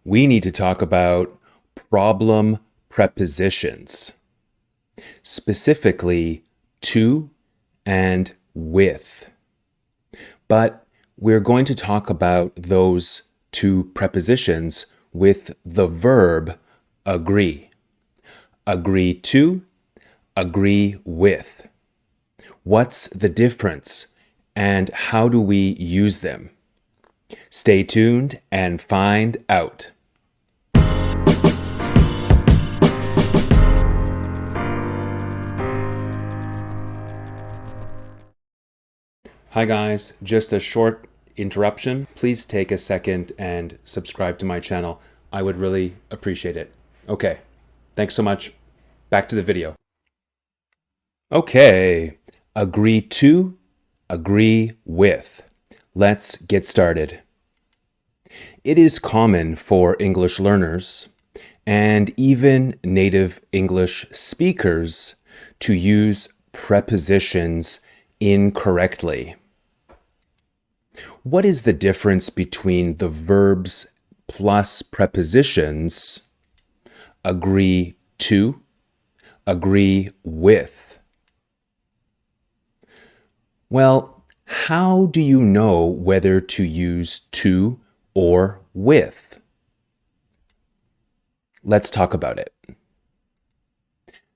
we need to talk about problem prepositions, specifically to and with. But we're going to talk about those two prepositions with the verb agree. Agree to, agree with. What's the difference and how do we use them? Stay tuned and find out. Hi guys, just a short interruption. Please take a second and subscribe to my channel. I would really appreciate it. Okay, thanks so much. Back to the video. Okay, agree to, agree with. Let's get started. It is common for English learners and even native English speakers to use prepositions incorrectly. What is the difference between the verbs plus prepositions agree to, agree with? Well, how do you know whether to use to or with? Let's talk about it.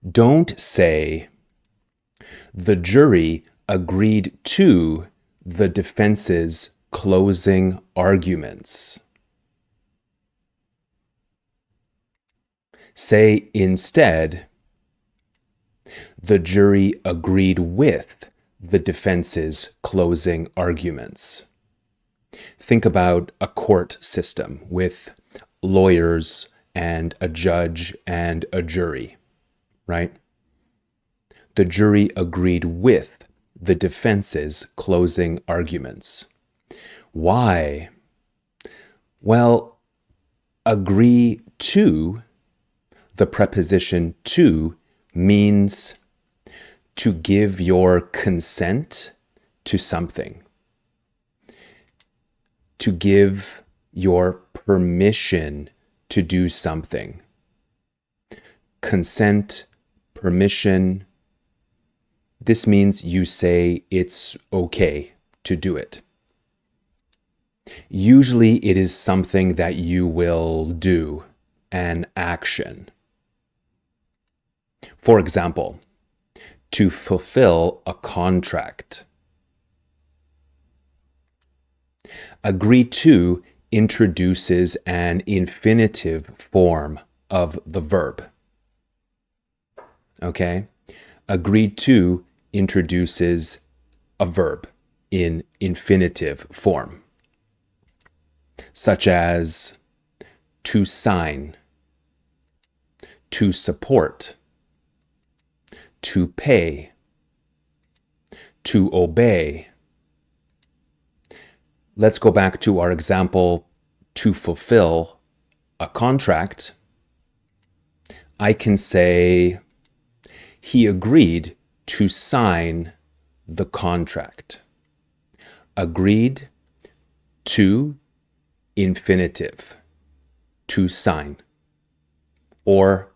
Don't say, the jury agreed to the defense's closing arguments. Say instead, the jury agreed with the defense's closing arguments. Think about a court system with lawyers and a judge and a jury, right? The jury agreed with the defense's closing arguments. Why? Well, agree to, the preposition to, means to give your consent to something, to give your permission to do something. Consent, permission. This means you say it's okay to do it. Usually it is something that you will do, an action. For example, to fulfill a contract. Agree to introduces an infinitive form of the verb. Okay? Agree to introduces a verb in infinitive form, such as to sign, to support, to pay, to obey. Let's go back to our example, to fulfill a contract. I can say, he agreed to sign the contract. Agreed to infinitive, to sign. Or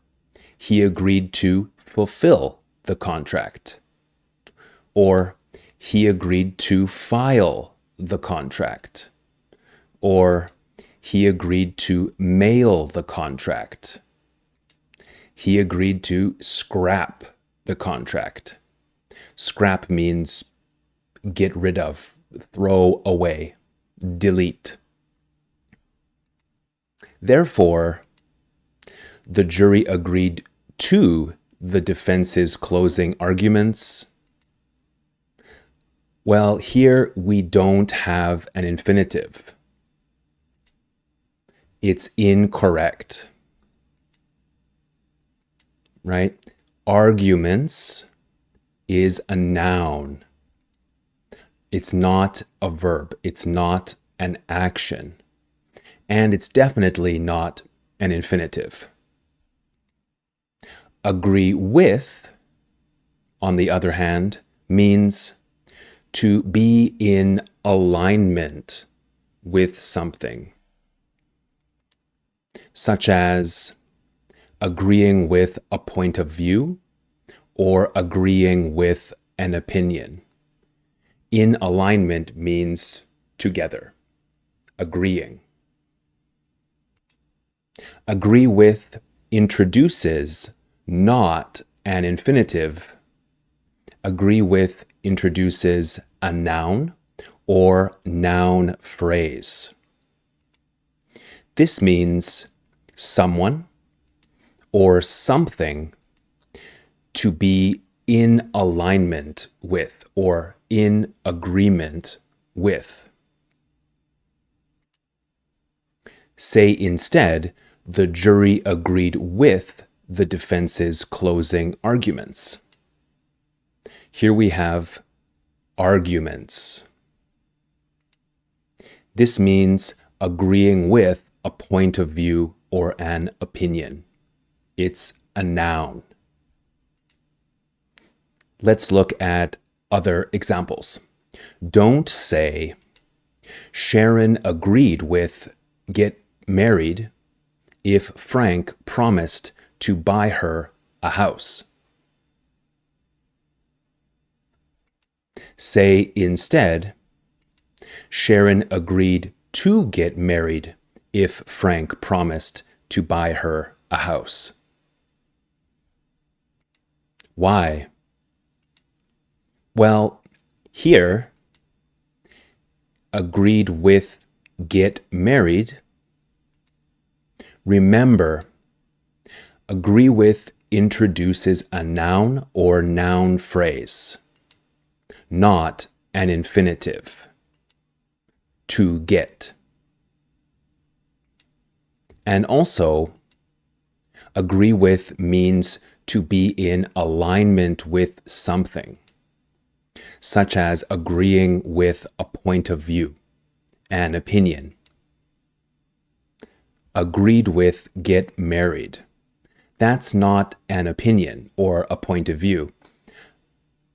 he agreed to fulfill the contract. Or he agreed to file the contract. Or he agreed to mail the contract. He agreed to scrap the contract. Scrap means get rid of, throw away, delete. Therefore, the jury agreed to the defense's closing arguments. Well, here we don't have an infinitive. It's incorrect, right? Arguments is a noun. It's not a verb. It's not an action. And it's definitely not an infinitive. Agree with, on the other hand, means to be in alignment with something. such as agreeing with a point of view or agreeing with an opinion. In alignment means together, agreeing. Agree with introduces not an infinitive. Agree with introduces a noun or noun phrase. This means someone or something to be in alignment with or in agreement with. Say instead, the jury agreed with the defense's closing arguments. Here we have arguments. This means agreeing with a point of view or an opinion. It's a noun. Let's look at other examples. Don't say, Sharon agreed with get married if Frank promised to buy her a house. Say instead, Sharon agreed to get married if Frank promised to buy her a house. Why? Well, here, agreed with get married. Remember, agree with introduces a noun or noun phrase, not an infinitive. To get. And also, agree with means to be in alignment with something, such as agreeing with a point of view, an opinion. Agreed with get married. That's not an opinion or a point of view.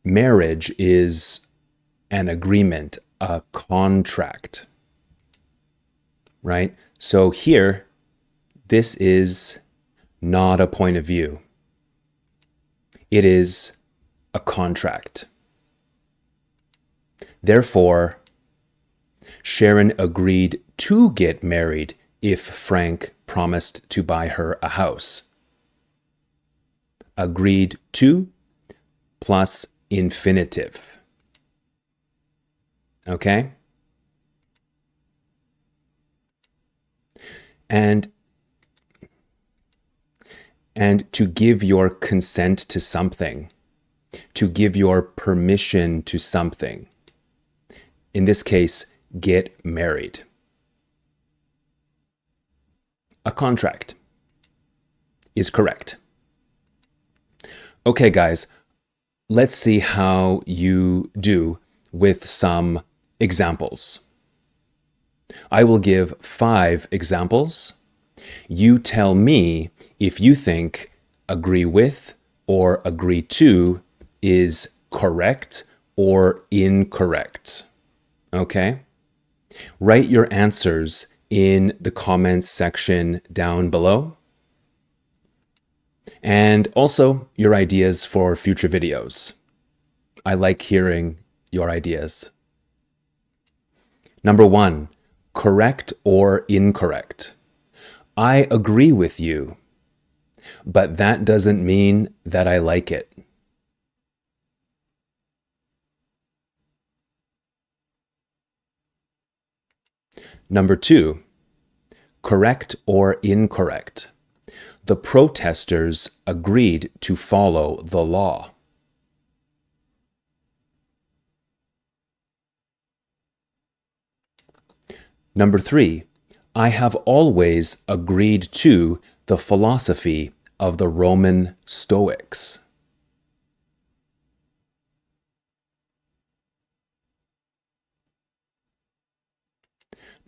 Marriage is an agreement, a contract, right? So here, this is not a point of view. It is a contract. Therefore, Sharon agreed to get married if Frank promised to buy her a house. Agreed to plus infinitive. Okay? And to give your consent to something, to give your permission to something. In this case, get married. A contract is correct. Okay, guys, let's see how you do with some examples. I will give 5 examples. You tell me if you think agree with or agree to is correct or incorrect. Okay? Write your answers in the comments section down below. And also your ideas for future videos. I like hearing your ideas. Number 1, correct or incorrect. I agree with you, but that doesn't mean that I like it. Number 2, correct or incorrect. The protesters agreed to follow the law. Number 3, I have always agreed to the philosophy of the Roman Stoics.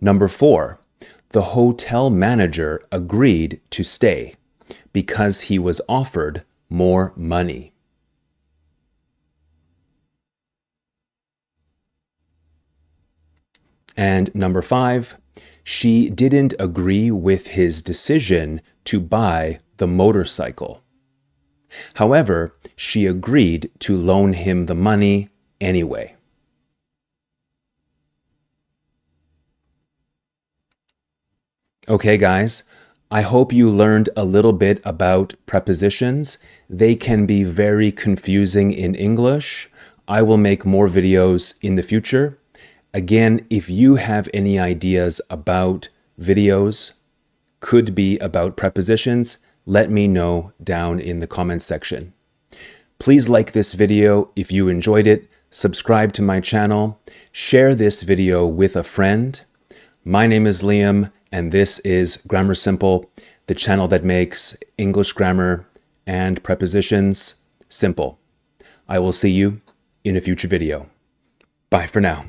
Number 4, the hotel manager agreed to stay because he was offered more money. And number 5, She didn't agree with his decision to buy the motorcycle. However, she agreed to loan him the money anyway. Okay, guys, I hope you learned a little bit about prepositions. They can be very confusing in English. I will make more videos in the future. Again, if you have any ideas about videos, could be about prepositions, let me know down in the comments section. Please like this video if you enjoyed it, subscribe to my channel, share this video with a friend. My name is Liam, and this is Grammar Simple, the channel that makes English grammar and prepositions simple. I will see you in a future video. Bye for now.